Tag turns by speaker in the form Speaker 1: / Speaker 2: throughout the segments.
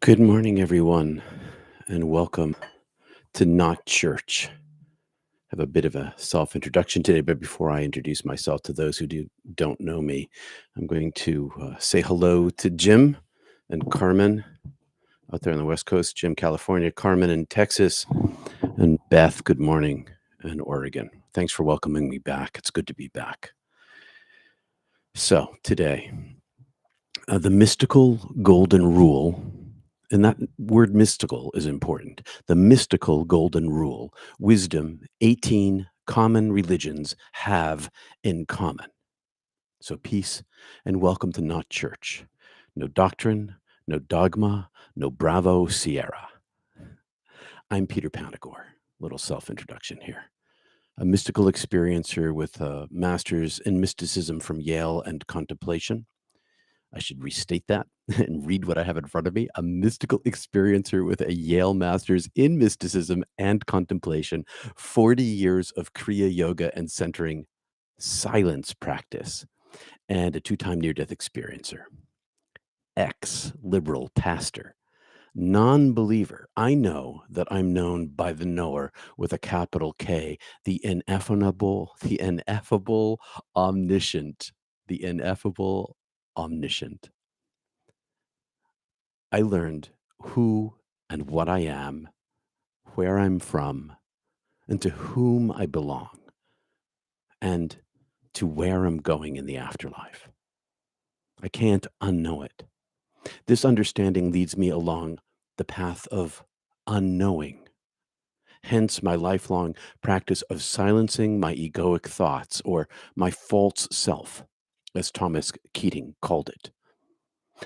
Speaker 1: Good morning, everyone, and welcome to Not Church. I have a bit of a self-introduction today, but before I introduce myself to those who don't know me, I'm going to say hello to Jim and Carmen out there on the West Coast, Jim, California, Carmen in Texas, and Beth, good morning, in Oregon. Thanks for welcoming me back. It's good to be back. So today, the mystical golden rule. And that word mystical is important. The mystical golden rule, wisdom, 18 common religions have in common. So peace and welcome to Not Church. No doctrine, no dogma, no bravo Sierra. I'm Peter Panagore. Little self-introduction here. A mystical experiencer with a master's in mysticism from Yale and contemplation. I should restate that and read what I have in front of me. A mystical experiencer with a Yale master's in mysticism and contemplation, 40 years of Kriya yoga and centering silence practice, and a two-time near-death experiencer. Ex-liberal pastor, non-believer. I know that I'm known by the knower with a capital K, the ineffable, omniscient, the ineffable, omniscient. I learned who and what I am, where I'm from, and to whom I belong, and to where I'm going in the afterlife. I can't unknow it. This understanding leads me along the path of unknowing. Hence my lifelong practice of silencing my egoic thoughts or my false self, as Thomas Keating called it.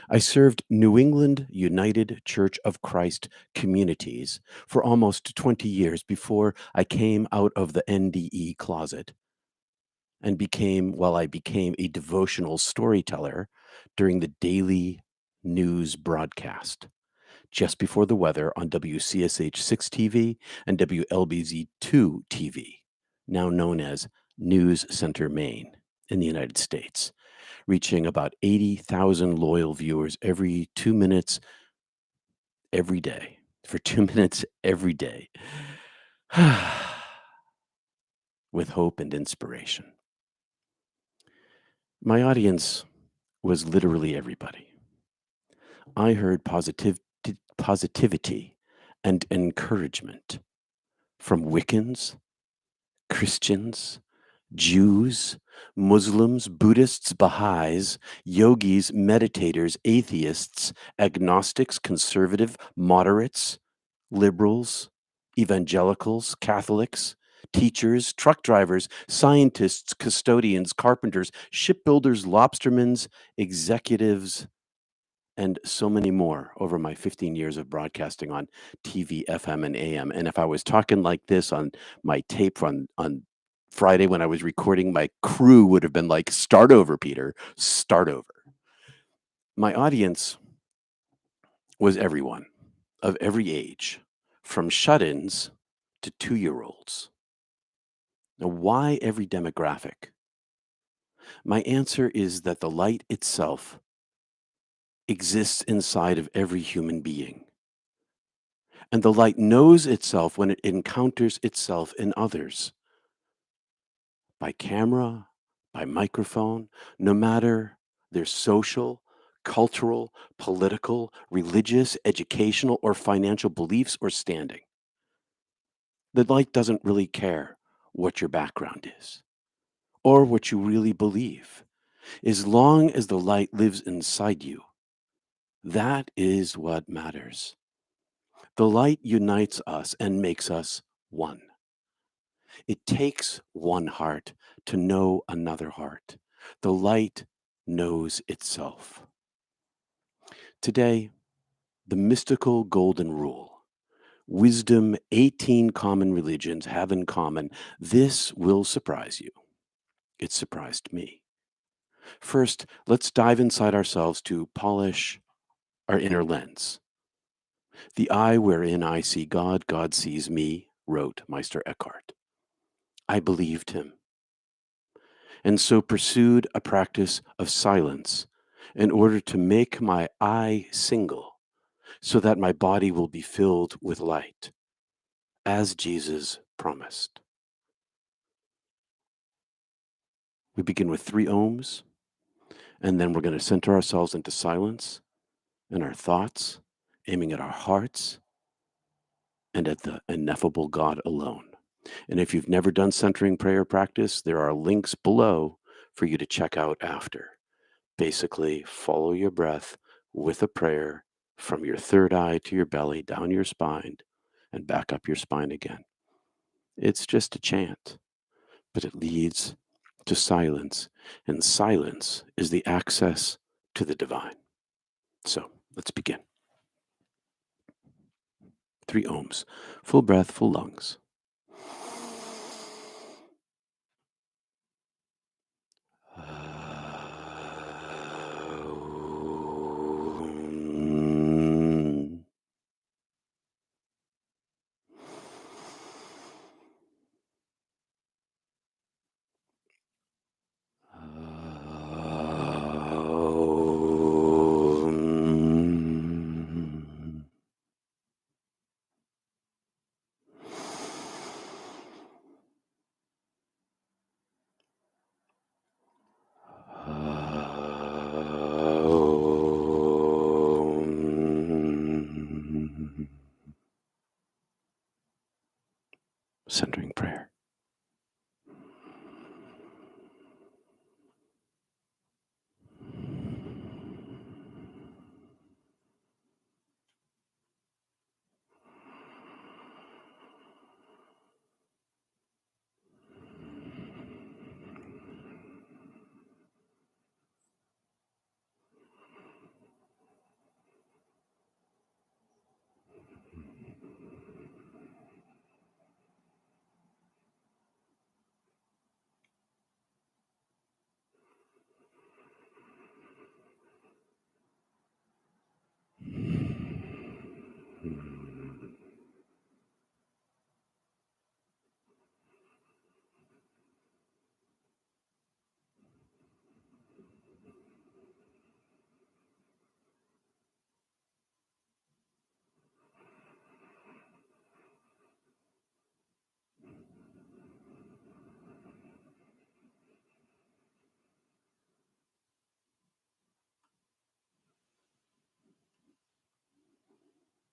Speaker 1: I served New England United Church of Christ communities for almost 20 years before I came out of the NDE closet and became a devotional storyteller during the daily news broadcast just before the weather on WCSH 6 TV and WLBZ 2 TV, now known as News Center Maine in the United States, reaching about 80,000 loyal viewers every 2 minutes every day, for 2 minutes every day, with hope and inspiration. My audience was literally everybody. I heard positivity and encouragement from Wiccans, Christians, Jews, Muslims, Buddhists, Baha'is, yogis, meditators, atheists, agnostics, conservative, moderates, liberals, evangelicals, Catholics, teachers, truck drivers, scientists, custodians, carpenters, shipbuilders, lobstermen, executives, and so many more over my 15 years of broadcasting on TV, FM, and AM. And if I was talking like this on my tape on Friday when I was recording, my crew would have been like, start over, Peter, start over. My audience was everyone of every age, from shut-ins to 2-year-olds. Now, why every demographic? My answer is that the light itself exists inside of every human being. And the light knows itself when it encounters itself in others. By camera, by microphone, no matter their social, cultural, political, religious, educational, or financial beliefs or standing. The light doesn't really care what your background is or what you really believe. As long as the light lives inside you, that is what matters. The light unites us and makes us one. It takes one heart to know another heart. The light knows itself. Today, the mystical golden rule. Wisdom 18 common religions have in common. This will surprise you. It surprised me. First, let's dive inside ourselves to polish our inner lens. The eye wherein I see God, God sees me, wrote Meister Eckhart. I believed him, and so pursued a practice of silence in order to make my eye single, so that my body will be filled with light, as Jesus promised. We begin with 3 ohms, and then we're going to center ourselves into silence and our thoughts, aiming at our hearts and at the ineffable God alone. And if you've never done centering prayer practice, there are links below for you to check out after. Basically, follow your breath with a prayer from your third eye to your belly, down your spine, and back up your spine again. It's just a chant, but it leads to silence, and silence is the access to the divine. So let's begin. 3 ohms, full breath, full lungs. Centering prayer.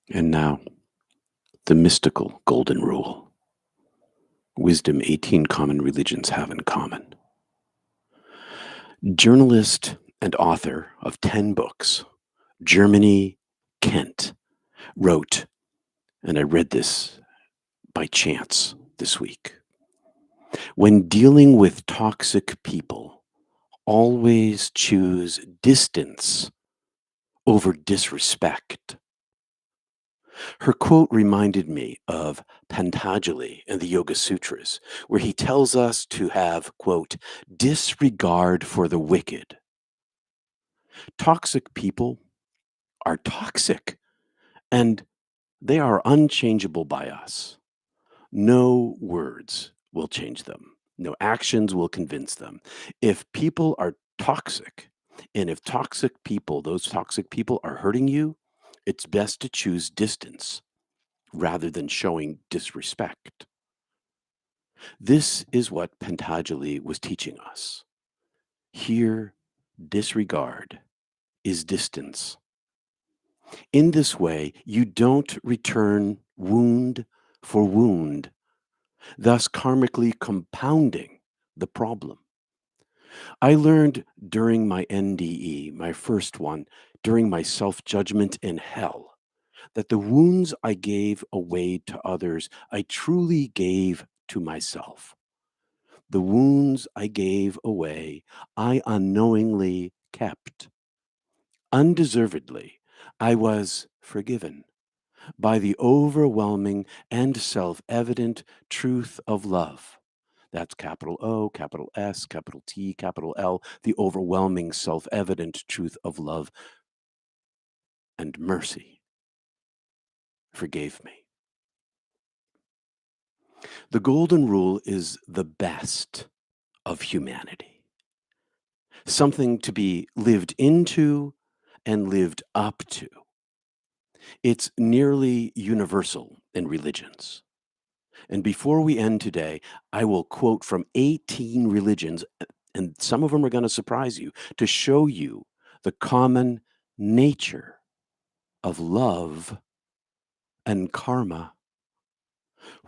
Speaker 1: And now, the mystical golden rule. Wisdom 18 common religions have in common. Journalist and author of 10 books, Germany Kent, wrote, and I read this by chance this week. When dealing with toxic people, always choose distance over disrespect. Her quote reminded me of Panagore in the Yoga Sutras, where he tells us to have, quote, disregard for the wicked. Toxic people are toxic, and they are unchangeable by us. No words will change them. No actions will convince them. If people are toxic, and if those toxic people are hurting you, it's best to choose distance rather than showing disrespect. This is what Panagore was teaching us. Here, disregard is distance. In this way, you don't return wound for wound, thus karmically compounding the problem. I learned during my NDE, my first one, during my self-judgment in hell, that the wounds I gave away to others, I truly gave to myself. The wounds I gave away, I unknowingly kept. Undeservedly, I was forgiven by the overwhelming and self-evident truth of love. That's capital O, capital S, capital T, capital L, the overwhelming self-evident truth of love and mercy forgave me. The golden rule is the best of humanity, something to be lived into and lived up to. It's nearly universal in religions. And before we end today, I will quote from 18 religions, and some of them are going to surprise you, to show you the common nature of love and karma.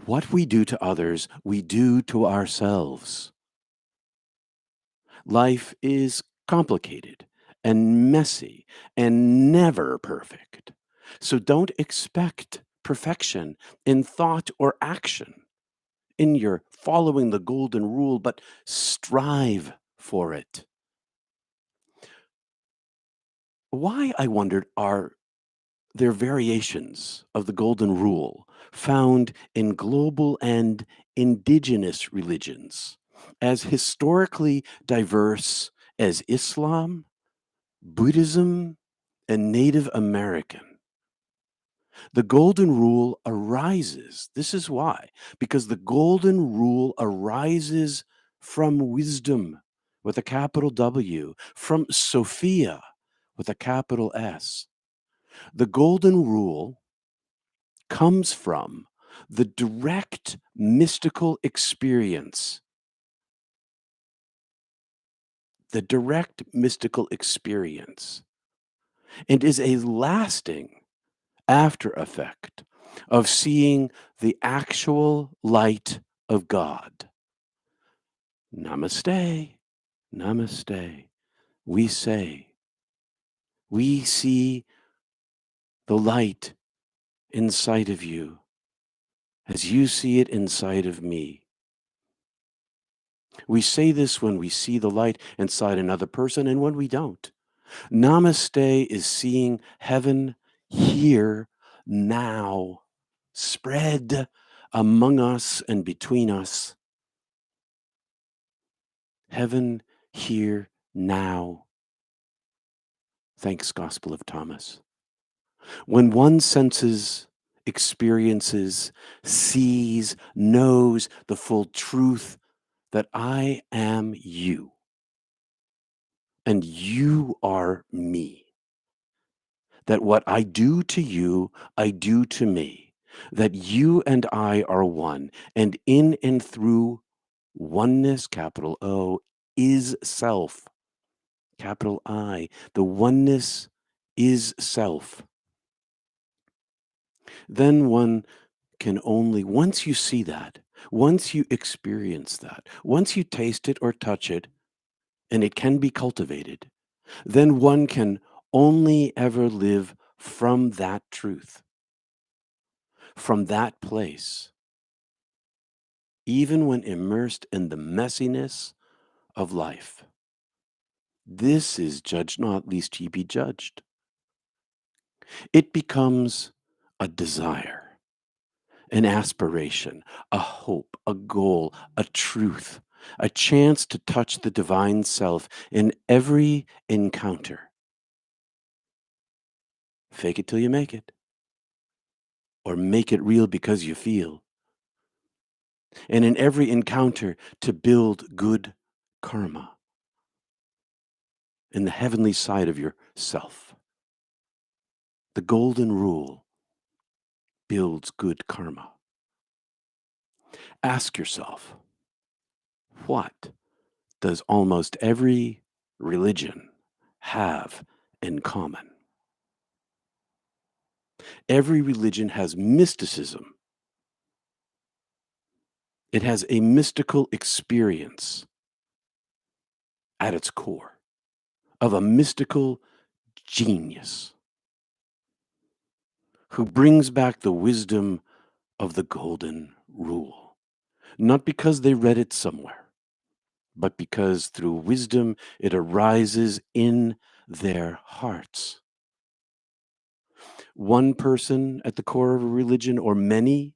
Speaker 1: What we do to others, we do to ourselves. Life is complicated and messy and never perfect. So don't expect perfection in thought or action, in your following the golden rule, but strive for it. Why, I wondered, are there variations of the golden rule found in global and indigenous religions as historically diverse as Islam, Buddhism, and Native American? The golden rule arises. This is why, because the golden rule arises from wisdom with a capital W, from Sophia with a capital S. The golden rule comes from the direct mystical experience, the direct mystical experience, and is a lasting after effect of seeing the actual light of God. Namaste, namaste. We say, we see the light inside of you as you see it inside of me. We say this when we see the light inside another person and when we don't. Namaste is seeing heaven here now, spread among us and between us. Heaven here now. Thanks, Gospel of Thomas. When one senses, experiences, sees, knows the full truth that I am you and you are me, that what I do to you, I do to me, that you and I are one, and in and through oneness, capital O, is self, capital I. The oneness is self. Then one can only, once you see that, once you experience that, once you taste it or touch it, and it can be cultivated, then one can only ever live from that truth, from that place, even when immersed in the messiness of life. This is judge not, lest ye be judged. It becomes a desire, an aspiration, a hope, a goal, a truth, a chance to touch the divine self in every encounter. Fake it till you make it, or make it real because you feel. And in every encounter to build good karma in the heavenly side of yourself. The golden rule builds good karma. Ask yourself, what does almost every religion have in common? Every religion has mysticism. It has a mystical experience at its core of a mystical genius who brings back the wisdom of the golden rule, not because they read it somewhere, but because through wisdom it arises in their hearts. One person at the core of a religion, or many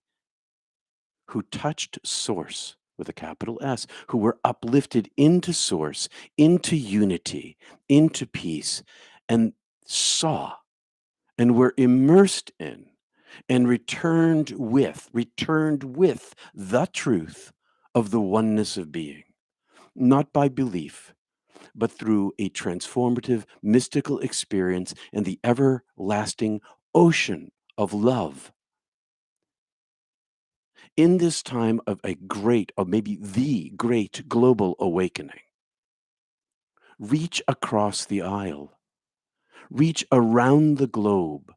Speaker 1: who touched source with a capital S, who were uplifted into source, into unity, into peace, and saw and were immersed in and returned with the truth of the oneness of being, not by belief, but through a transformative mystical experience and the everlasting ocean of love. In this time of a great, or maybe the great global awakening, reach across the aisle, reach around the globe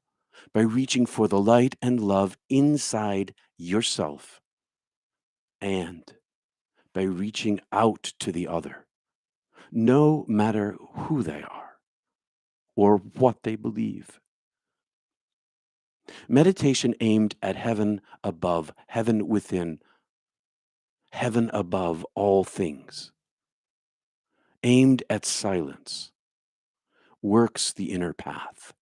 Speaker 1: by reaching for the light and love inside yourself and by reaching out to the other, no matter who they are or what they believe. Meditation aimed at heaven above, heaven within, heaven above all things, aimed at silence, works the inner path.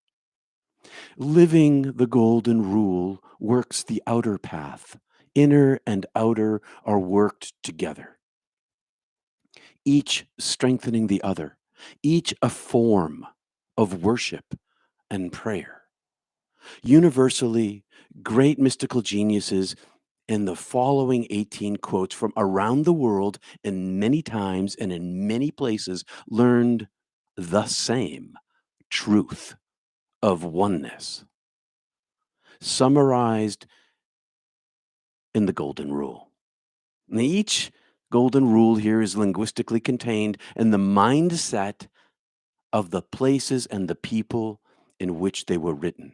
Speaker 1: Living the golden rule works the outer path. Inner and outer are worked together, each strengthening the other, each a form of worship and prayer. Universally, great mystical geniuses in the following 18 quotes from around the world and many times and in many places learned the same truth of oneness, summarized in the Golden Rule. And each Golden Rule here is linguistically contained in the mindset of the places and the people in which they were written.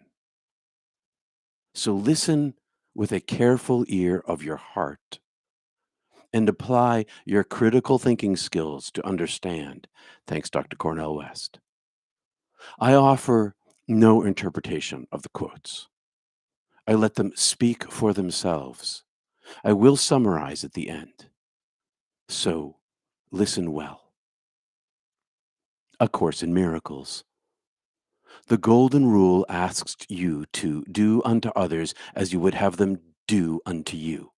Speaker 1: So listen with a careful ear of your heart and apply your critical thinking skills to understand. Thanks, Dr. Cornell West. I offer no interpretation of the quotes. I let them speak for themselves. I will summarize at the end. So listen well. A Course in Miracles. The Golden Rule asks you to do unto others as you would have them do unto you.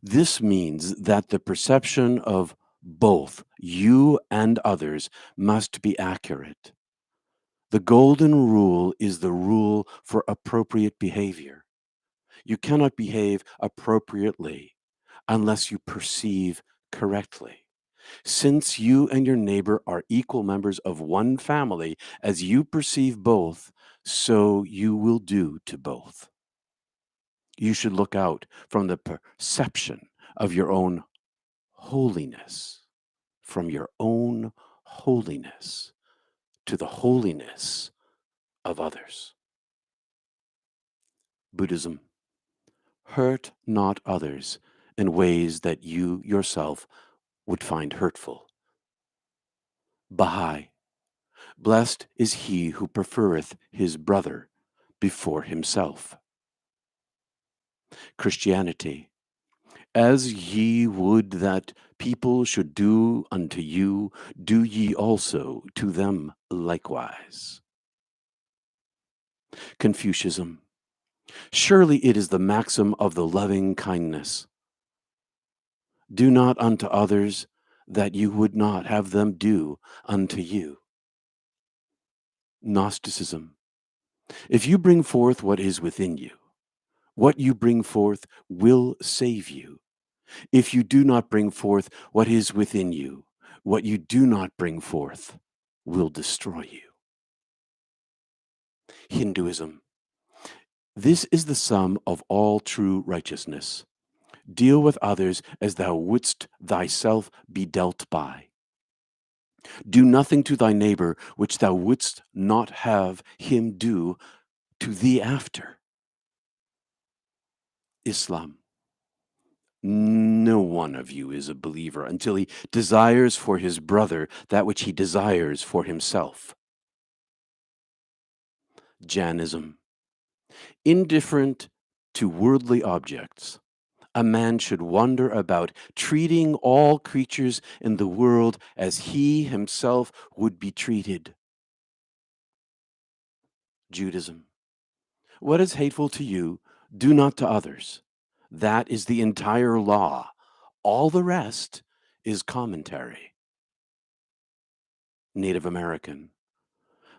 Speaker 1: This means that the perception of both you and others must be accurate. The Golden Rule is the rule for appropriate behavior. You cannot behave appropriately unless you perceive correctly. Since you and your neighbor are equal members of one family, as you perceive both, so you will do to both. You should look out from the perception of your own holiness, from your own holiness to the holiness of others. Buddhism. Hurt not others in ways that you yourself would find hurtful. Baha'i. Blessed is he who preferreth his brother before himself. Christianity. As ye would that people should do unto you, do ye also to them likewise. Confucianism. Surely it is the maxim of the loving kindness. Do not unto others that you would not have them do unto you. Gnosticism. If you bring forth what is within you, what you bring forth will save you. If you do not bring forth what is within you, what you do not bring forth will destroy you. Hinduism. This is the sum of all true righteousness. Deal with others as thou wouldst thyself be dealt by. Do nothing to thy neighbor which thou wouldst not have him do to thee after. Islam. No one of you is a believer until he desires for his brother that which he desires for himself. Jainism. Indifferent to worldly objects, a man should wander about, treating all creatures in the world as he himself would be treated. Judaism. What is hateful to you, do not to others. That is the entire law. All the rest is commentary. Native American.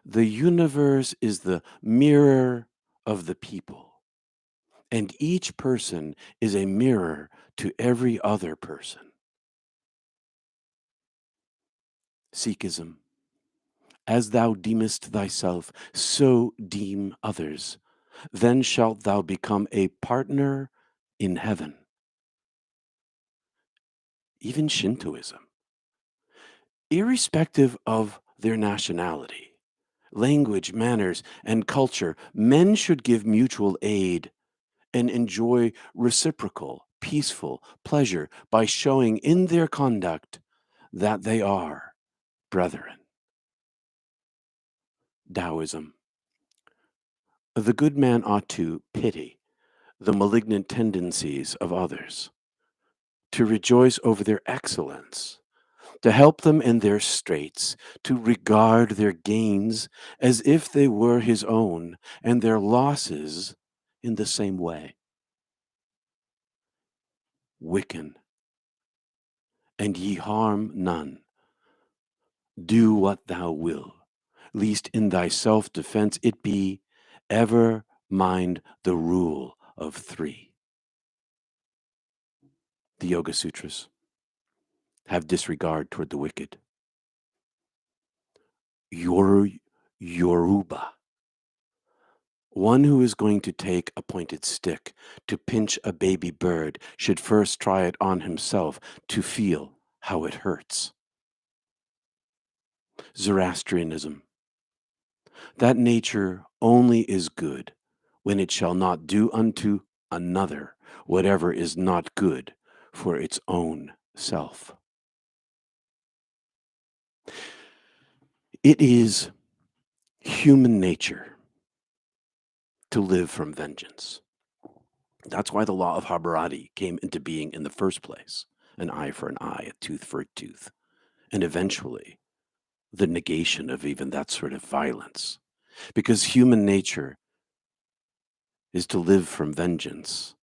Speaker 1: The universe is the mirror of the people, and each person is a mirror to every other person. Sikhism. As thou deemest thyself, so deem others. then shalt thou become a partner in heaven. Even Shintoism, irrespective of their nationality, language, manners, and culture, men should give mutual aid and enjoy reciprocal, peaceful pleasure by showing in their conduct that they are brethren. Taoism. The good man ought to pity the malignant tendencies of others, to rejoice over their excellence, to help them in their straits, to regard their gains as if they were his own, and their losses in the same way. Wiccan. And ye harm none. Do what thou will, lest in thy self-defense it be, ever mind the rule of three. The Yoga Sutras. Have disregard toward the wicked. Yoruba. One who is going to take a pointed stick to pinch a baby bird should first try it on himself to feel how it hurts. Zoroastrianism. That nature only is good when it shall not do unto another whatever is not good for its own self. It is human nature to live from vengeance. That's why the law of Hammurabi came into being in the first place. An eye for an eye, a tooth for a tooth. And eventually, the negation of even that sort of violence. Because human nature is to live from vengeance.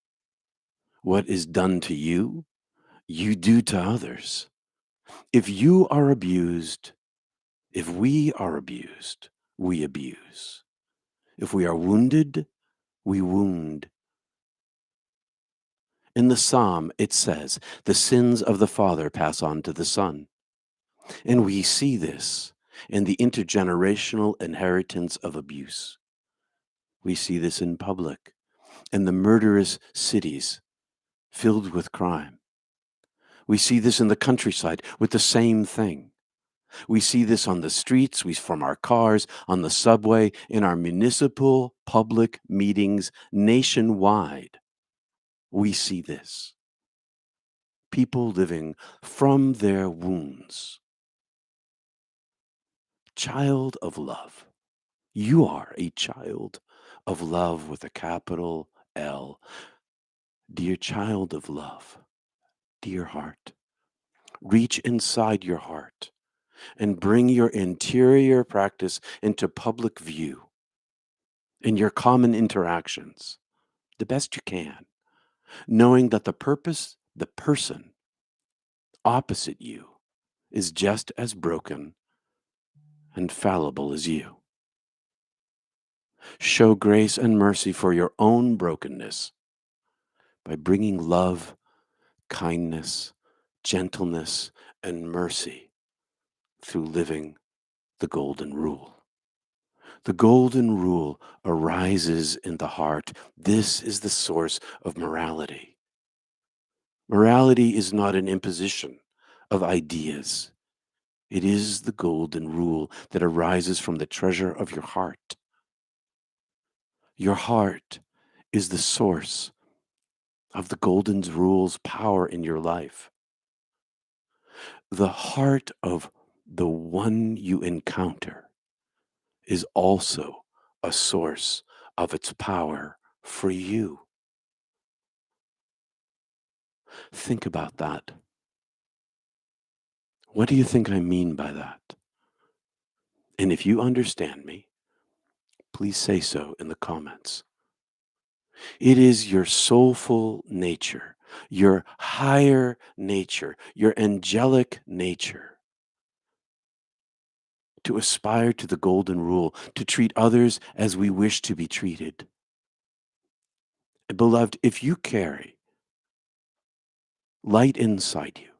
Speaker 1: What is done to you, you do to others. If you are abused, if we are abused, we abuse. If we are wounded, we wound. In the Psalm, it says, the sins of the father pass on to the son. And we see this in the intergenerational inheritance of abuse. We see this in public, in the murderous cities filled with crime. We see this in the countryside with the same thing. We see this on the streets, from our cars, on the subway, in our municipal public meetings nationwide. We see this. People living from their wounds. Child of love. You are a child of love with a capital L. Dear child of love, dear heart, reach inside your heart and bring your interior practice into public view in your common interactions, the best you can, knowing that the person opposite you is just as broken and fallible as you. Show grace and mercy for your own brokenness by bringing love, kindness, gentleness, and mercy through living the golden rule. The golden rule arises in the heart. This is the source of morality. Morality is not an imposition of ideas. It is the golden rule that arises from the treasure of your heart. Your heart is the source of the golden rule's power in your life. The heart of the one you encounter is also a source of its power for you. Think about that. What do you think I mean by that? And if you understand me, please say so in the comments. It is your soulful nature, your higher nature, your angelic nature to aspire to the golden rule, to treat others as we wish to be treated. Beloved, if you carry light inside you,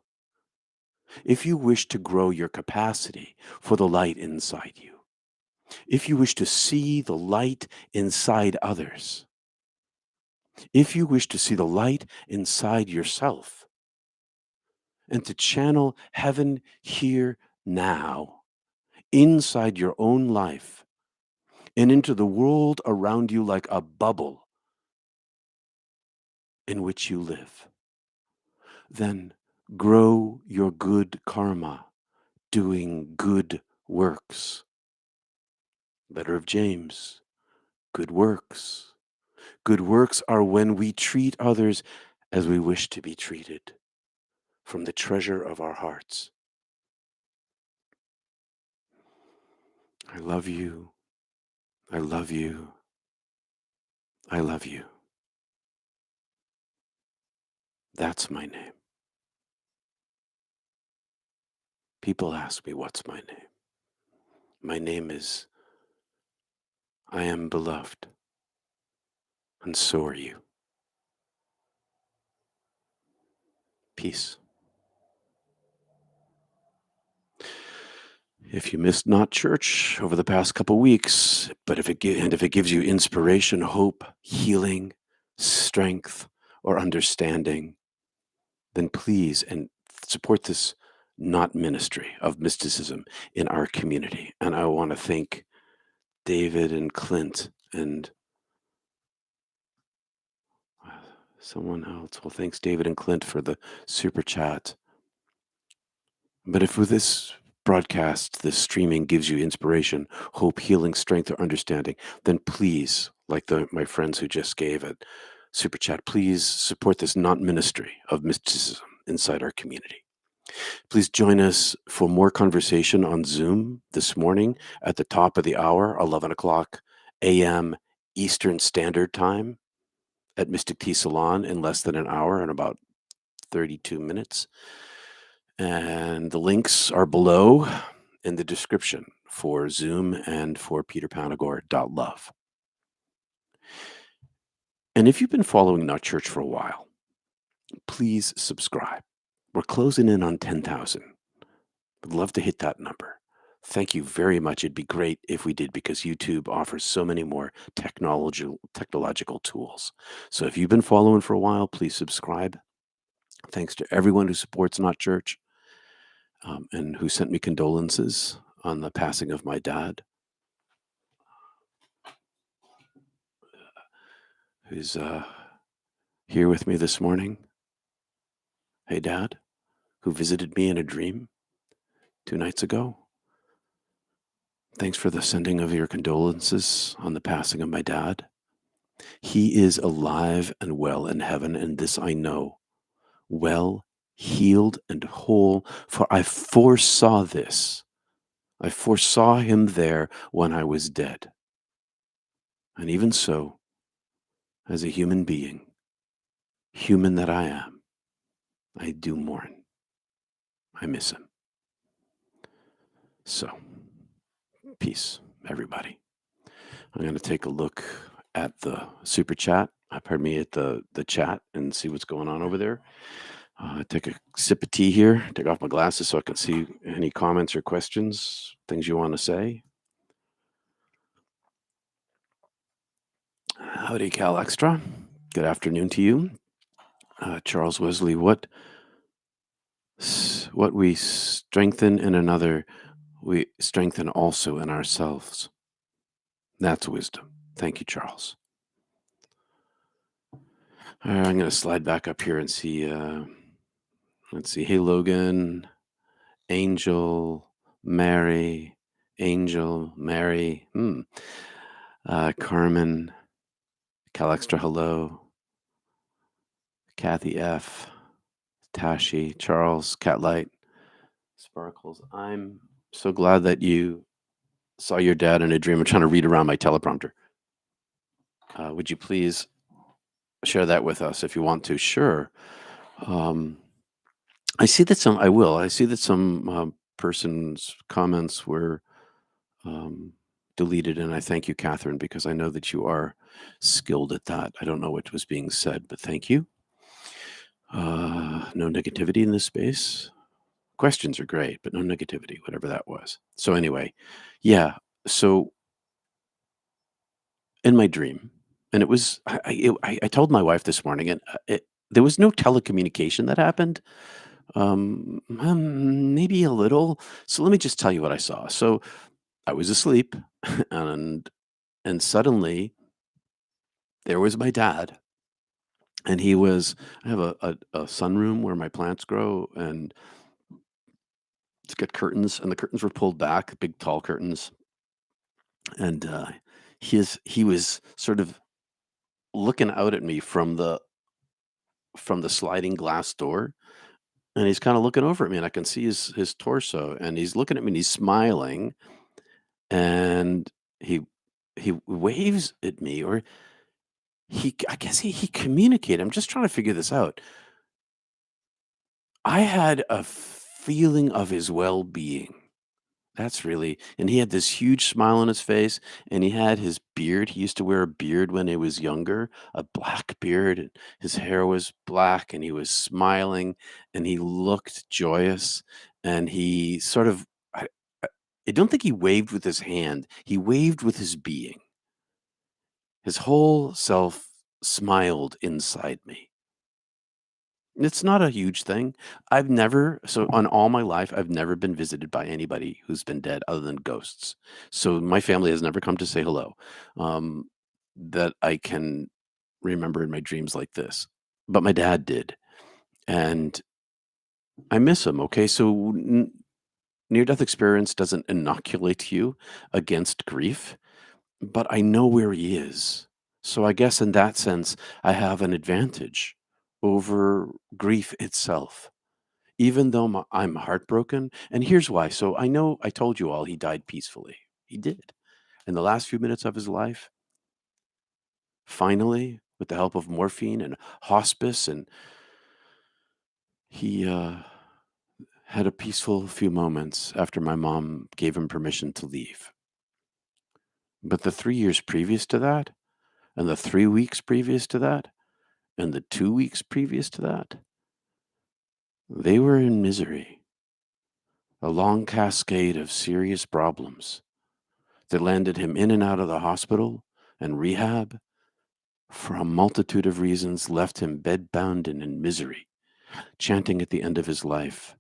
Speaker 1: if you wish to grow your capacity for the light inside you, if you wish to see the light inside others, if you wish to see the light inside yourself, and to channel heaven here now, inside your own life, and into the world around you like a bubble in which you live, then grow your good karma, doing good works. Letter of James, good works. Good works are when we treat others as we wish to be treated, from the treasure of our hearts. I love you. I love you. I love you. That's my name. People ask me, what's my name? My name is I am beloved, and so are you. Peace. If you missed Not Church over the past couple weeks, but if it gives you inspiration, hope, healing, strength, or understanding, then please and support this not ministry of mysticism in our community. And I want to thank David and Clint and someone else. Well, thanks David and Clint for the super chat. But if with this broadcast, this streaming gives you inspiration, hope, healing, strength, or understanding, then please, like my friends who just gave it super chat, please support this not ministry of mysticism inside our community. Please join us for more conversation on Zoom this morning at the top of the hour, 11 o'clock a.m. Eastern Standard Time at Mystic Tea Salon in less than an hour and about 32 minutes. And the links are below in the description for Zoom and for peterpanagore.love. And if you've been following Not Church for a while, please subscribe. We're closing in on 10,000. Would love to hit that number. Thank you very much. It'd be great if we did, because YouTube offers so many more technological tools. So if you've been following for a while, please subscribe. Thanks to everyone who supports Not Church and who sent me condolences on the passing of my dad, who's here with me this morning. Hey, Dad, who visited me in a dream 2 nights ago. Thanks for the sending of your condolences on the passing of my dad. He is alive and well in heaven, and this I know, well, healed, and whole, for I foresaw this. I foresaw him there when I was dead. And even so, as a human being, human that I am, I do mourn. I miss him. So, peace, everybody. I'm going to take a look at the super chat, pardon me, at the chat and see what's going on over there. Take a sip of tea here, take off my glasses so I can see any comments or questions, things you want to say. Howdy, Cal Extra. Good afternoon to you. Charles Wesley, what we strengthen in another, we strengthen also in ourselves. That's wisdom. Thank you, Charles. I'm going to slide back up here and see. Let's see. Hey, Logan, Angel, Mary, Angel, Mary, Carmen, Cal Extra, hello. Kathy F, Tashi, Charles, Catlight, Sparkles. I'm so glad that you saw your dad in a dream. I'm trying to read around my teleprompter. Would you please share that with us if you want to? Sure. I see that some person's comments were deleted, and I thank you, Catherine, because I know that you are skilled at that. I don't know what was being said, but thank you. No negativity in this space. Questions are great, but no negativity, whatever that was. So anyway, yeah. So in my dream, and it was I told my wife this morning, and, there was no telecommunication that happened, maybe a little. So let me just tell you what I saw. So I was asleep, and suddenly there was my dad, and he was I have a sunroom where my plants grow, and it's got curtains, and the curtains were pulled back, big tall curtains, and, he was sort of looking out at me from the sliding glass door, and he's kinda looking over at me, and I can see his torso, and he's looking at me, and he's smiling, and he he waves at me, or I guess he communicated. I'm just trying to figure this out. I had a feeling of his well-being. That's really and he had this huge smile on his face, and he had his beard. He used to wear a beard when he was younger, a black beard, and his hair was black, and he was smiling, and he looked joyous, and he sort of I I don't think he waved with his hand, he waved with his being. His whole self smiled inside me. It's not a huge thing. On all my life, I've never been visited by anybody who's been dead other than ghosts. So my family has never come to say hello, um, that I can remember in my dreams like this. But my dad did, and I miss him. Okay, so near-death experience doesn't inoculate you against grief, but I know where he is. So I guess in that sense, I have an advantage over grief itself. Even though I'm heartbroken, and here's why. So I know I told you all he died peacefully. He did. In the last few minutes of his life, finally, with the help of morphine and hospice, and he had a peaceful few moments after my mom gave him permission to leave. But the 3 years previous to that, and the 3 weeks previous to that, and the 2 weeks previous to that, they were in misery. A long cascade of serious problems that landed him in and out of the hospital and rehab for a multitude of reasons, left him bedbound and in misery, chanting at the end of his life,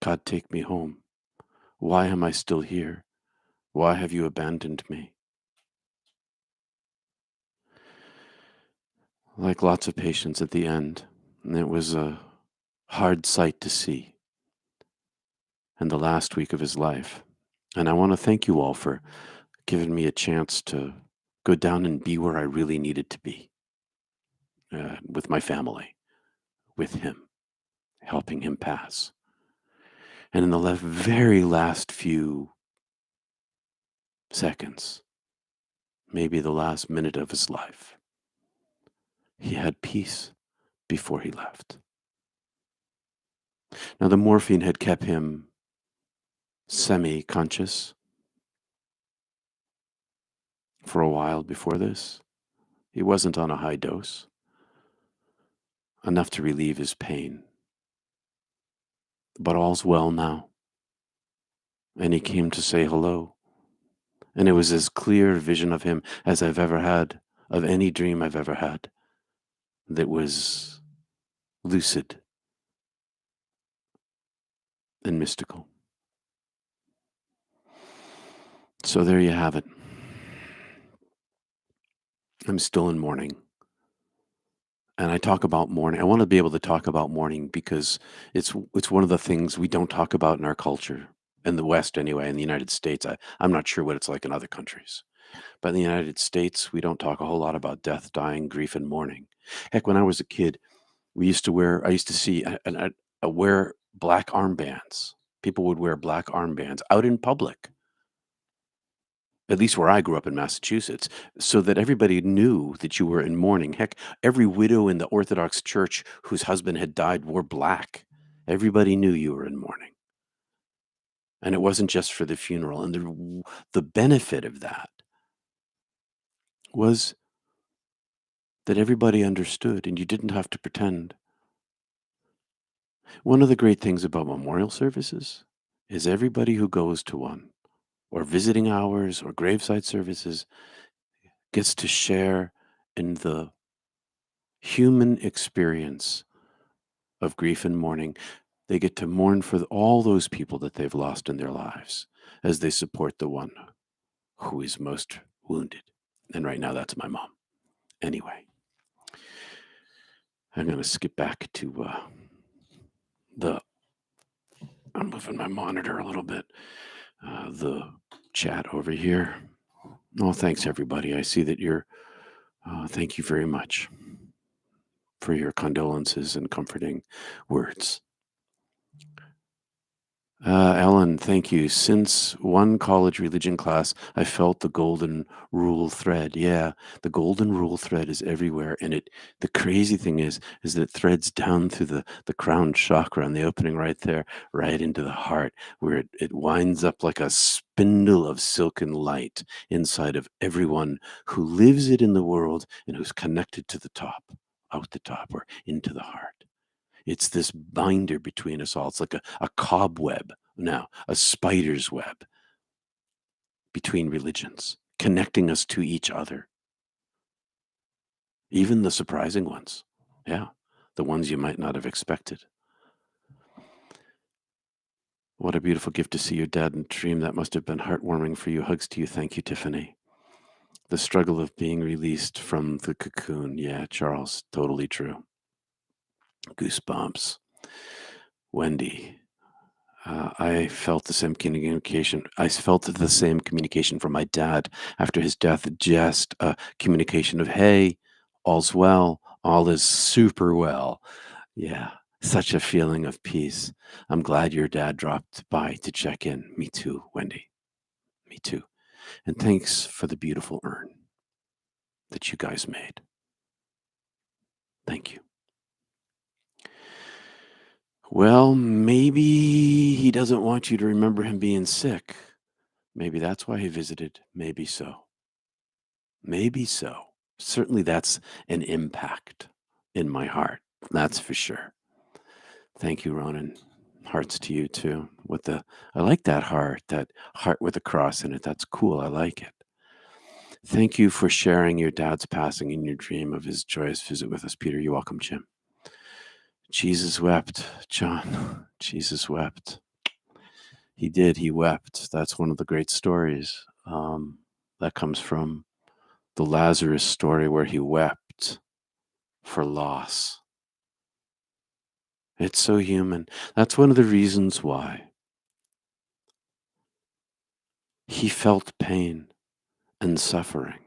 Speaker 1: God, take me home. Why am I still here? Why have you abandoned me? Like lots of patients at the end, and it was a hard sight to see in the last week of his life. And I want to thank you all for giving me a chance to go down and be where I really needed to be, with my family, with him, helping him pass. And in the very last few seconds, maybe the last minute of his life, he had peace before he left. Now, the morphine had kept him semi conscious for a while before this. He wasn't on a high dose, enough to relieve his pain. But all's well now. And he came to say hello. And it was as clear a vision of him as I've ever had, of any dream I've ever had, that was lucid and mystical. So there you have it. I'm still in mourning. And I talk about mourning. I want to be able to talk about mourning because it's one of the things we don't talk about in our culture, in the West anyway, in the United States. I'm not sure what it's like in other countries. But in the United States, we don't talk a whole lot about death, dying, grief, and mourning. Heck, when I was a kid, I used to see and wear black armbands. People would wear black armbands out in public, at least where I grew up in Massachusetts, so that everybody knew that you were in mourning. Heck, every widow in the Orthodox Church whose husband had died wore black. Everybody knew you were in mourning. And it wasn't just for the funeral. And the benefit of that was that everybody understood and you didn't have to pretend. One of the great things about memorial services is everybody who goes to one, or visiting hours, or graveside services, gets to share in the human experience of grief and mourning. They get to mourn for all those people that they've lost in their lives as they support the one who is most wounded. And right now, that's my mom. Anyway, I'm going to skip back to the. I'm moving my monitor a little bit. The chat over here. Oh, thanks, everybody. I see that you're. Thank you very much for your condolences and comforting words. Ellen, thank you. Since one college religion class, I felt the golden rule thread. Yeah, the golden rule thread is everywhere, and the crazy thing is that it threads down through the crown chakra and the opening right there, right into the heart, where it winds up like a spindle of silken light inside of everyone who lives it in the world and who's connected to the top, out the top, or into the heart. It's this binder between us all. It's like a cobweb now, a spider's web between religions, connecting us to each other, even the surprising ones. Yeah, the ones you might not have expected. What a beautiful gift to see your dad in a dream. That must have been heartwarming for you. Hugs to you. Thank you, Tiffany. The struggle of being released from the cocoon. Yeah, Charles, totally true. Goosebumps. Wendy, I felt the same communication. I felt the same communication from my dad after his death. Just a communication of, "Hey, all's well. All is super well." Yeah, such a feeling of peace. I'm glad your dad dropped by to check in. Me too, Wendy. Me too. And thanks for the beautiful urn that you guys made. Thank you. Well, maybe he doesn't want you to remember him being sick. Maybe that's why he visited. Maybe so. Maybe so. Certainly that's an impact in my heart. That's for sure. Thank you, Ronan. Hearts to you too. I like that heart with a cross in it. That's cool. I like it. Thank you for sharing your dad's passing in your dream of his joyous visit with us, Peter. You're welcome, Jim. Jesus wept, John. Jesus wept. He did. He wept. That's one of the great stories. That comes from the Lazarus story where he wept for loss. It's so human. That's one of the reasons why he felt pain and suffering,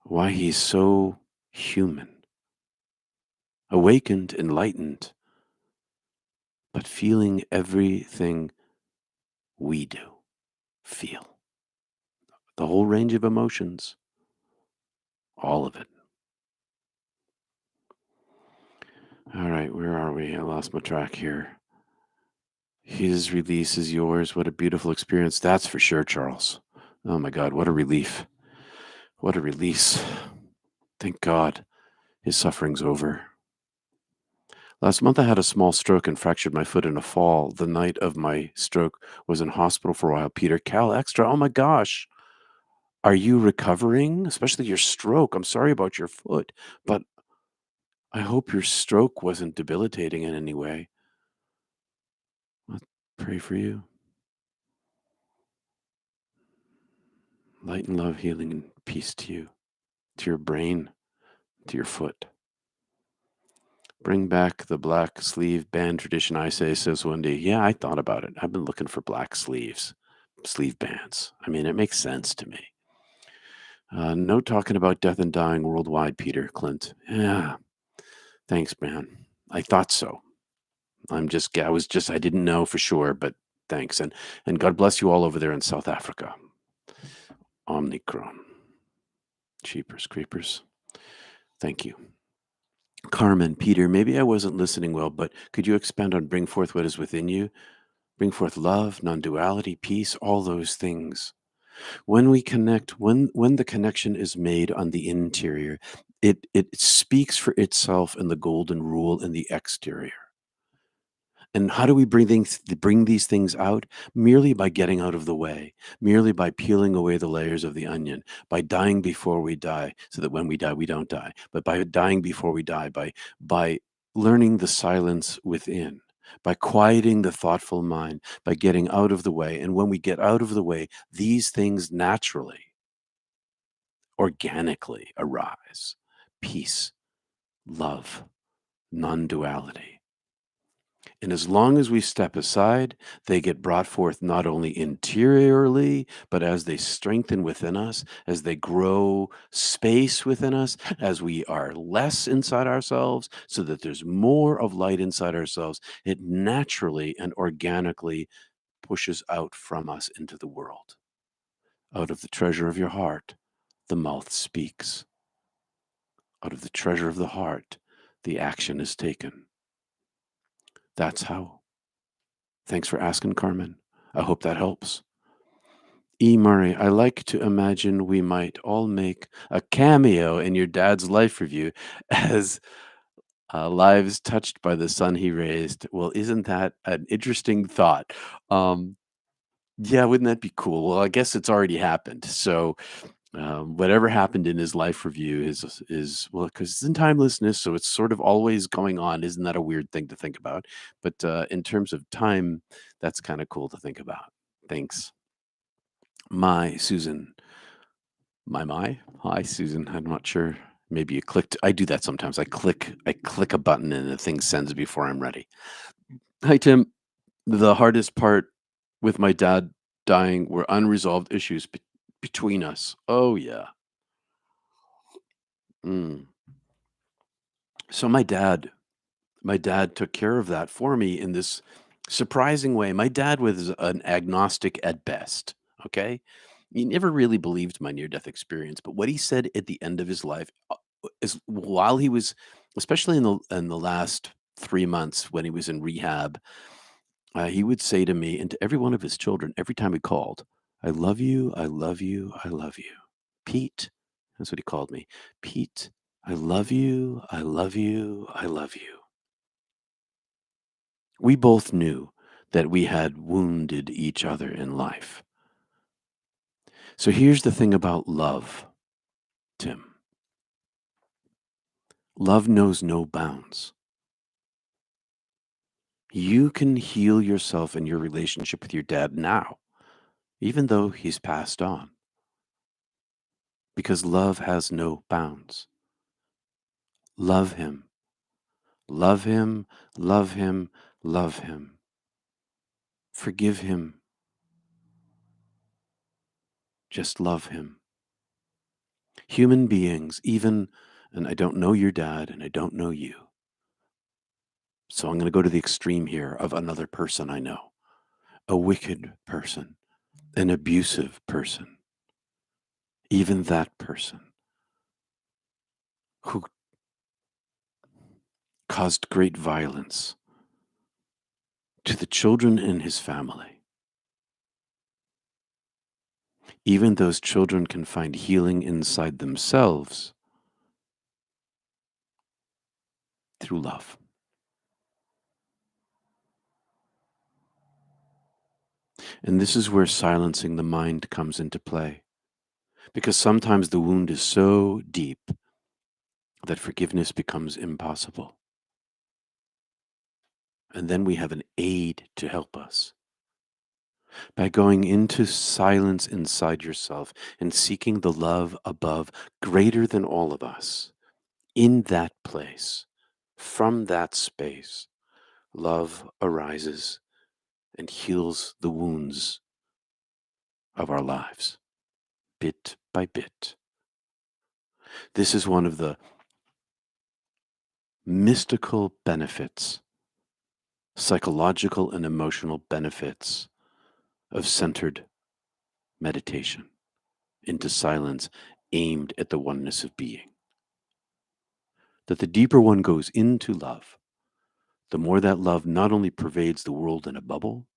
Speaker 1: why he's so human, awakened, enlightened, but feeling everything we do feel. The whole range of emotions, all of it. All right, where are we? I lost my track here. His release is yours. What a beautiful experience. That's for sure, Charles. Oh my God, what a relief. What a release. Thank God his suffering's over. Last month, I had a small stroke and fractured my foot in a fall. The night of my stroke was in hospital for a while. Peter, Cal Extra. Oh my gosh. Are you recovering? Especially your stroke. I'm sorry about your foot, but I hope your stroke wasn't debilitating in any way. I'll pray for you. Light and love, healing, and peace to you, to your brain, to your foot. Bring back the black sleeve band tradition, I say, says Wendy. Yeah, I thought about it. I've been looking for black sleeve bands. I mean, it makes sense to me. No talking about death and dying worldwide, Peter Clint. Yeah, thanks, man. I thought so. I didn't know for sure, but thanks. And God bless you all over there in South Africa. Omnicron. Cheapers, creepers. Thank you. Carmen, Peter, maybe I wasn't listening well, but could you expand on bring forth what is within you? Bring forth love, non-duality, peace, all those things. When we connect, when the connection is made on the interior, it speaks for itself in the golden rule in the exterior. And how do we bring these things out? Merely by getting out of the way, merely by peeling away the layers of the onion, by dying before we die, so that when we die, we don't die. But by dying before we die, by learning the silence within, by quieting the thoughtful mind, by getting out of the way. And when we get out of the way, these things naturally, organically arise: peace, love, non-duality. And as long as we step aside, they get brought forth not only interiorly, but as they strengthen within us, as they grow space within us, as we are less inside ourselves, so that there's more of light inside ourselves, it naturally and organically pushes out from us into the world. Out of the treasure of your heart, the mouth speaks. Out of the treasure of the heart, the action is taken. That's how. Thanks for asking, Carmen. I hope that helps. E. Murray, I like to imagine we might all make a cameo in your dad's life review as lives touched by the son he raised. Well, isn't that an interesting thought? Um, yeah, wouldn't that be cool? Well, I guess it's already happened. So whatever happened in his life review is well, because it's in timelessness, so it's sort of always going on. Isn't that a weird thing to think about? But in terms of time, that's kind of cool to think about. Thanks. My Susan. My. Hi, Susan. I'm not sure. Maybe you clicked. I do that sometimes. I click a button and the thing sends before I'm ready. Hi, Tim. The hardest part with my dad dying were unresolved issues between us. Oh yeah. Mm. So my dad took care of that for me in this surprising way. My dad was an agnostic at best. Okay. He never really believed my near death experience, but what he said at the end of his life is while he was, especially in the last 3 months when he was in rehab, he would say to me and to every one of his children every time he called, "I love you, I love you, I love you, Pete." That's what he called me, Pete. I love you, I love you, I love you. We both knew that we had wounded each other in life. So here's the thing about love, Tim. Love knows no bounds. You can heal yourself in your relationship with your dad now, even though he's passed on, because love has no bounds. Love him, love him, love him, love him. Forgive him, just love him. Human beings, even, and I don't know your dad and I don't know you. So I'm going to go to the extreme here of another person I know, a wicked person, an abusive person, even that person who caused great violence to the children in his family. Even those children can find healing inside themselves through love. And this is where silencing the mind comes into play. Because sometimes the wound is so deep that forgiveness becomes impossible. And then we have an aid to help us. By going into silence inside yourself and seeking the love above, greater than all of us, in that place, from that space, love arises and heals the wounds of our lives, bit by bit. This is one of the mystical benefits, psychological and emotional benefits of centered meditation into silence aimed at the oneness of being. That the deeper one goes into love, the more that love not only pervades the world in a bubble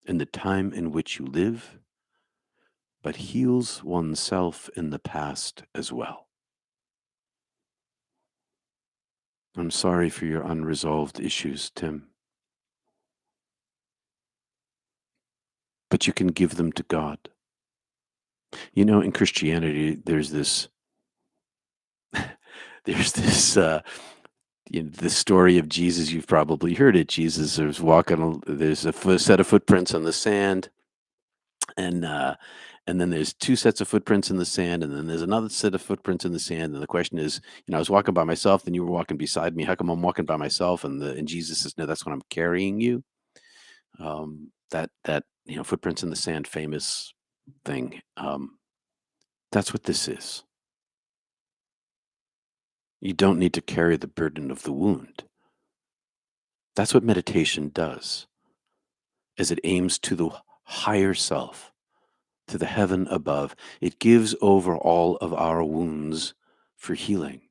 Speaker 1: and the time in which you live, but heals oneself in the past as well. I'm sorry for your unresolved issues, Tim. but you can give them to God. You know, in Christianity, there's this the story of Jesus. You've probably heard it. Jesus is walking. There's set of footprints on the sand, and uh, and then there's two sets of footprints in the sand, and then there's another set of footprints in the sand. And the question is, I was walking by myself, then you were walking beside me. How come I'm walking by myself? And Jesus says, no, that's when I'm carrying you. That footprints in the sand, famous thing. That's what this is. You don't need to carry the burden of the wound. That's what meditation does, as it aims to the higher self, to the heaven above. It gives over all of our wounds for healing.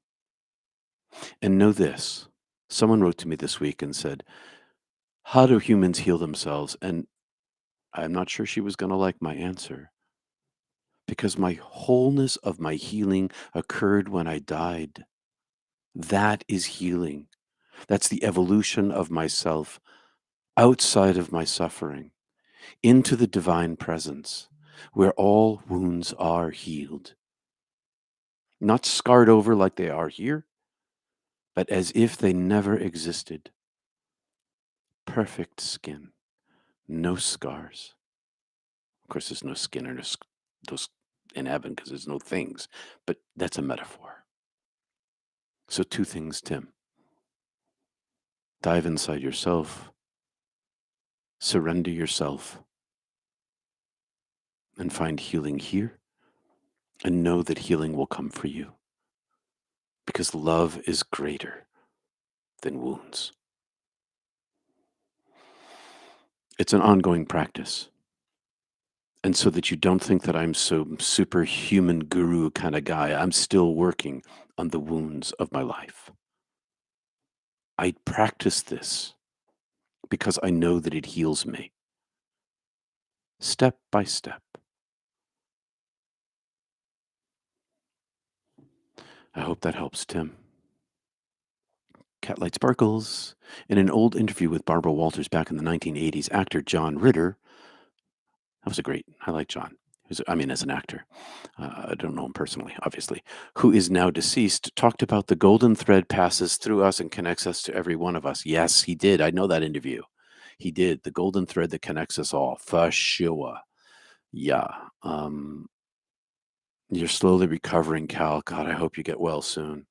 Speaker 1: And know this, someone wrote to me this week and said, how do humans heal themselves? And I'm not sure she was going to like my answer, because my wholeness of my healing occurred when I died. That is healing. That's the evolution of myself outside of my suffering into the divine presence where all wounds are healed. Not scarred over like they are here, but as if they never existed. Perfect skin, no scars. Of course, there's no skin or those in heaven because there's no things, but that's a metaphor. So, two things, Tim. Dive inside yourself, surrender yourself, and find healing here, and know that healing will come for you because love is greater than wounds. It's an ongoing practice. And so that you don't think that I'm some superhuman guru kind of guy, I'm still working on the wounds of my life. I practice this because I know that it heals me, step by step. I hope that helps, Tim. Catlight Sparkles. In an old interview with Barbara Walters back in the 1980s, actor John Ritter, I like John. As an actor, I don't know him personally, obviously, who is now deceased, talked about the golden thread passes through us and connects us to every one of us. Yes, he did. I know that interview. He did. The golden thread that connects us all, for sure. Yeah. You're slowly recovering, Cal. God, I hope you get well soon.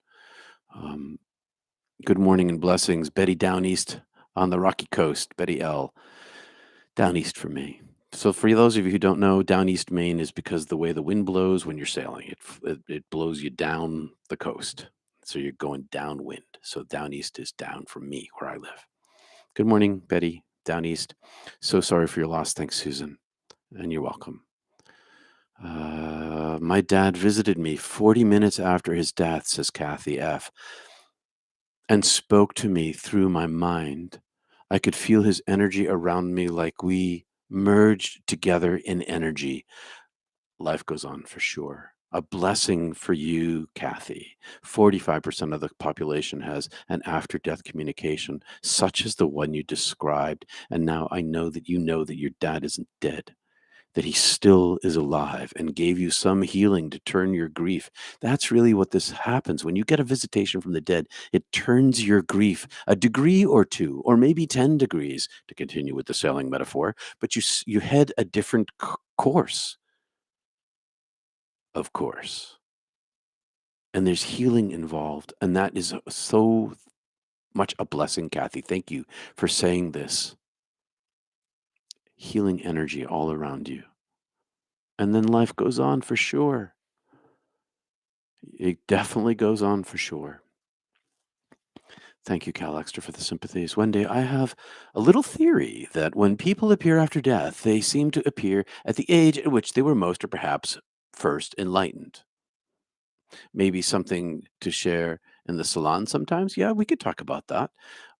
Speaker 1: Good morning and blessings. Betty down east on the Rocky Coast. Betty L. Down east for me. So for those of you who don't know, down east Maine is because the way the wind blows when you're sailing, it blows you down the coast. So you're going downwind. So down east is down from me where I live. Good morning, Betty, down east. So sorry for your loss. Thanks, Susan. And you're welcome. My dad visited me 40 minutes after his death, says Kathy F., and spoke to me through my mind. I could feel his energy around me like we merged together in energy. Life goes on for sure. A blessing for you, Kathy. 45% of the population has an after death communication, such as the one you described. And now I know that you know that your dad isn't dead, that he still is alive and gave you some healing to turn your grief. That's really what this happens. When you get a visitation from the dead, it turns your grief a degree or two, or maybe 10 degrees, to continue with the sailing metaphor, but you head a different course, of course. And there's healing involved. And that is so much a blessing, Kathy. Thank you for saying this. Healing energy all around you. And then life goes on for sure. It definitely goes on for sure. Thank you, Cal Extra, for the sympathies. Wendy, I have a little theory that when people appear after death, they seem to appear at the age at which they were most or perhaps first enlightened. Maybe something to share in the salon sometimes? Yeah, we could talk about that.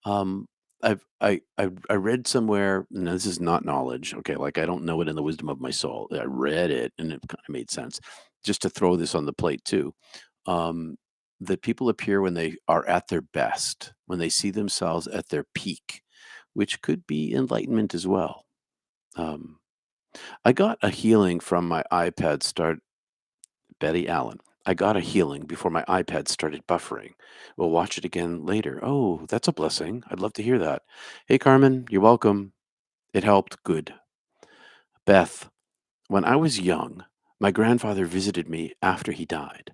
Speaker 1: Um, I read somewhere, and this is not knowledge, okay? Like I don't know it in the wisdom of my soul. I read it, and it kind of made sense. Just to throw this on the plate too, um, that people appear when they are at their best, when they see themselves at their peak, which could be enlightenment as well. Um, I got a healing from my iPad start Betty Allen. I got a healing before my iPad started buffering. We'll watch it again later. Oh, that's a blessing. I'd love to hear that. Hey, Carmen, you're welcome. It helped. Good. Beth, when I was young, my grandfather visited me after he died.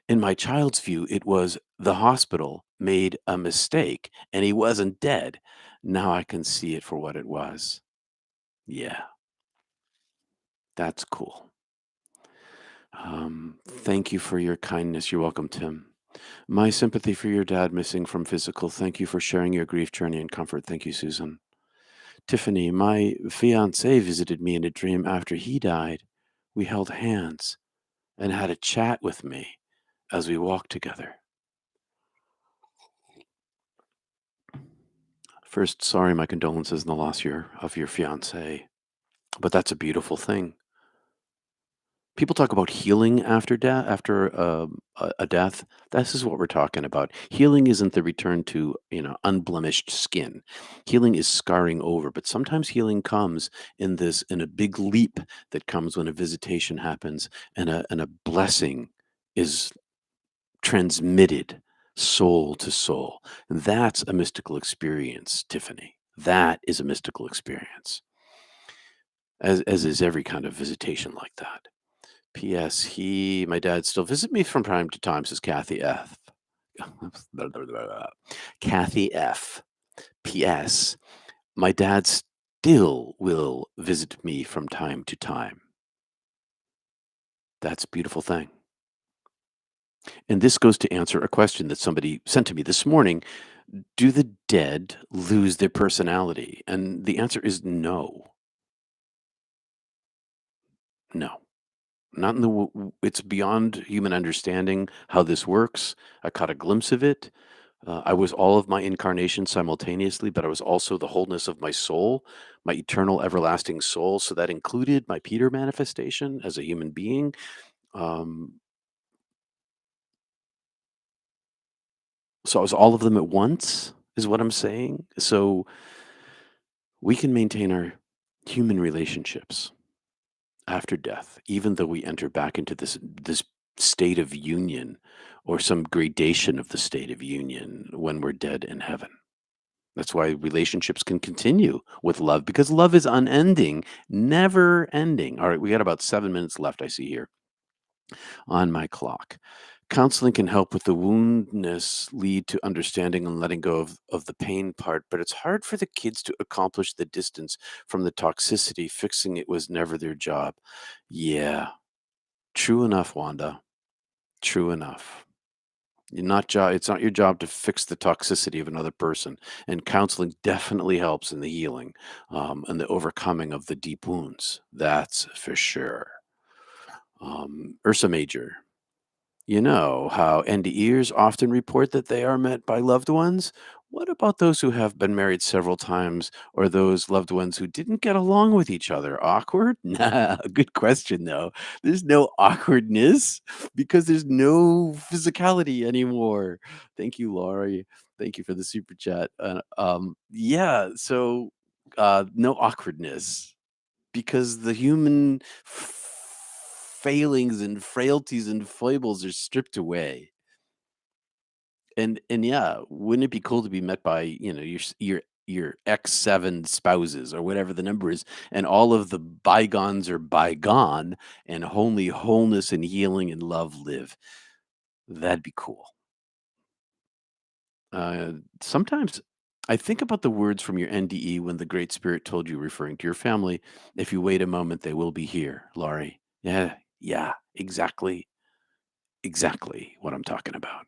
Speaker 1: In my child's view, it was the hospital made a mistake and he wasn't dead. Now I can see it for what it was. Yeah, that's cool. Thank you for your kindness. You're welcome, Tim. My sympathy for your dad missing from physical. Thank you for sharing your grief journey and comfort. Thank you, Susan. Tiffany, my fiance visited me in a dream after he died. We held hands and had a chat with me as we walked together. First, sorry, my condolences in the loss of your fiance, but that's a beautiful thing. People talk about healing after death, after a death. This is what we're talking about. Healing isn't the return to unblemished skin. Healing is scarring over, but sometimes healing comes in a big leap that comes when a visitation happens and a blessing is transmitted soul to soul. And that's a mystical experience, Tiffany. That is a mystical experience, as is every kind of visitation like that. P.S. My dad still visit me from time to time, says Kathy F. Kathy F. P.S. My dad still will visit me from time to time. That's a beautiful thing. And this goes to answer a question that somebody sent to me this morning. Do the dead lose their personality? And the answer is no. No. Not in it's beyond human understanding how this works. I caught a glimpse of it. I was all of my incarnations simultaneously, but I was also the wholeness of my soul, my eternal, everlasting soul. So that included my Peter manifestation as a human being. Um, so I was all of them at once, is what I'm saying. So we can maintain our human relationships after death, even though we enter back into this state of union or some gradation of the state of union when we're dead in heaven. That's why relationships can continue with love because love is unending, never ending. All right, we got about 7 minutes left, I see here on my clock. Counseling can help with the woundness, lead to understanding and letting go of the pain part, but it's hard for the kids to accomplish the distance from the toxicity. Fixing it was never their job. Yeah, true enough, Wanda. True enough. It's not your job to fix the toxicity of another person. And counseling definitely helps in the healing and the overcoming of the deep wounds. That's for sure. Ursa Major. You know how NDEers often report that they are met by loved ones? What about those who have been married several times or those loved ones who didn't get along with each other? Awkward? Nah, good question though. There's no awkwardness because there's no physicality anymore. Thank you, Laurie. Thank you for the super chat. Yeah, so no awkwardness because the human failings and frailties and foibles are stripped away. And yeah, wouldn't it be cool to be met by, your X7 spouses or whatever the number is, and all of the bygones are bygone, and only wholeness and healing and love live. That'd be cool. Sometimes I think about the words from your NDE when the Great Spirit told you, referring to your family, if you wait a moment, they will be here, Laurie. Yeah, yeah, exactly what I'm talking about.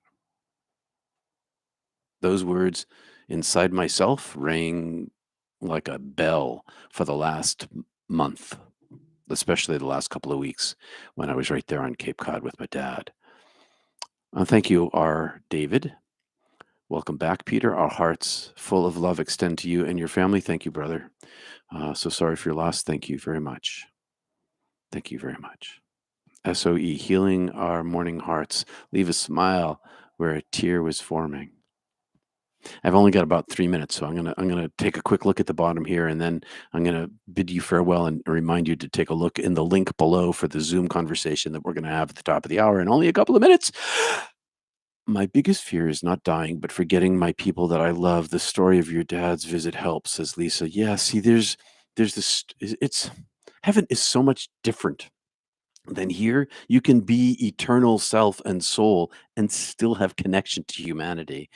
Speaker 1: Those words inside myself rang like a bell for the last month, especially the last couple of weeks when I was right there on Cape Cod with my dad. Thank you, R. David. Welcome back, Peter. Our hearts full of love extend to you and your family. Thank you, brother. So sorry for your loss. Thank you very much. Thank you very much. SOE, healing our mourning hearts. Leave a smile where a tear was forming. I've only got about 3 minutes, so I'm gonna take a quick look at the bottom here, and then I'm gonna bid you farewell and remind you to take a look in the link below for the Zoom conversation that we're gonna have at the top of the hour in only a couple of minutes. My biggest fear is not dying, but forgetting my people that I love. The story of your dad's visit helps, says Lisa. Yeah, see, there's this. It's heaven is so much different than here. You can be eternal self and soul and still have connection to humanity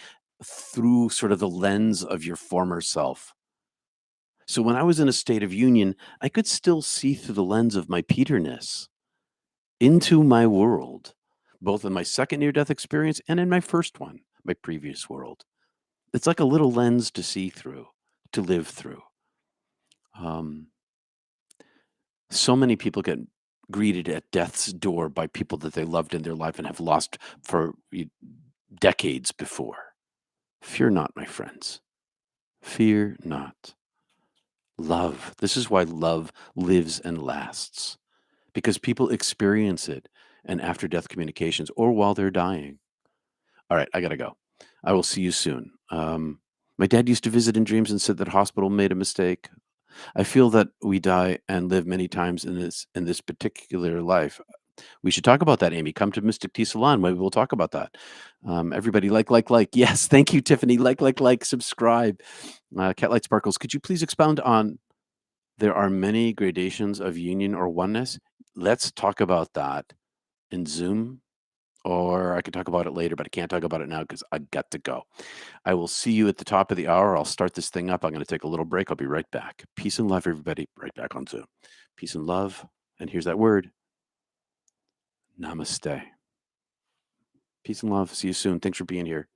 Speaker 1: through sort of the lens of your former self. So when I was in a state of union, I could still see through the lens of my Peterness into my world, both in my second near death experience and in my first one, my previous world. It's like a little lens to see through, to live through. Um, so many people get greeted at death's door by people that they loved in their life and have lost for decades before. Fear not, my friends. Fear not. Love. This is why love lives and lasts, because people experience it in after death communications or while they're dying. All right, I got to go. I will see you soon. My dad used to visit in dreams and said that hospital made a mistake. I feel that we die and live many times in this particular life. We should talk about that, Amy. Come to Mystic Tea Salon. Maybe we'll talk about that. Everybody, like. Yes, thank you, Tiffany. Like. Subscribe. Catlight Sparkles, could you please expound on there are many gradations of union or oneness? Let's talk about that in Zoom, or I could talk about it later, but I can't talk about it now because I got to go. I will see you at the top of the hour. I'll start this thing up. I'm going to take a little break. I'll be right back. Peace and love, everybody. Right back on Zoom. Peace and love. And here's that word. Namaste. Peace and love. See you soon. Thanks for being here.